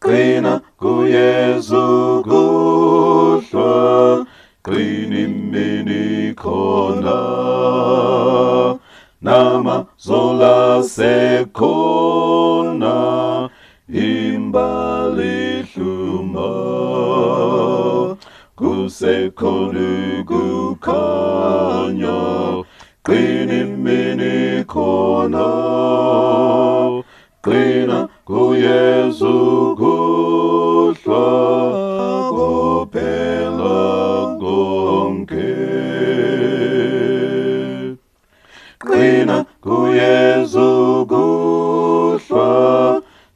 Qina kuYesu kuhlwa, qina imini khona, namazola sekhona, imbali hluma, kusekhona kukhanya, qina imini khona, qina kuYesu kuhlwa, kophela konke. Qina kuYesu kuhlwa,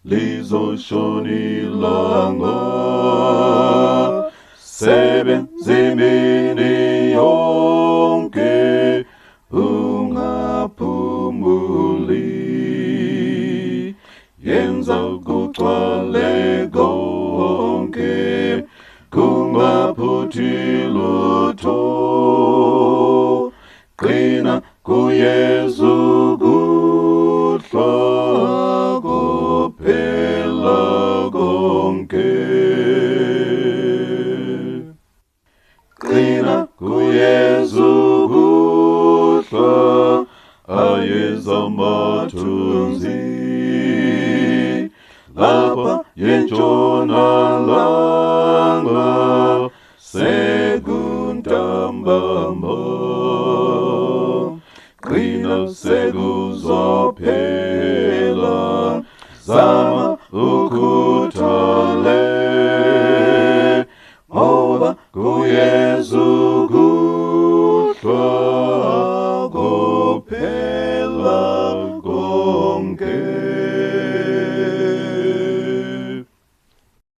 lizoshona ilanga, sebenza imini yonke, ungaphumuli, yenza kugcwale konke, kungaphuthi lutho. Qina kuYesu kuhlwa, kophela konke. Qina kuYesu kuhlwa, ayeza mathunzi, lapha yentshonalanga, sekuntambama, qina sekuzophela, zama ukhuthale, ngoba kuYesu kuhlwa, kophela konke.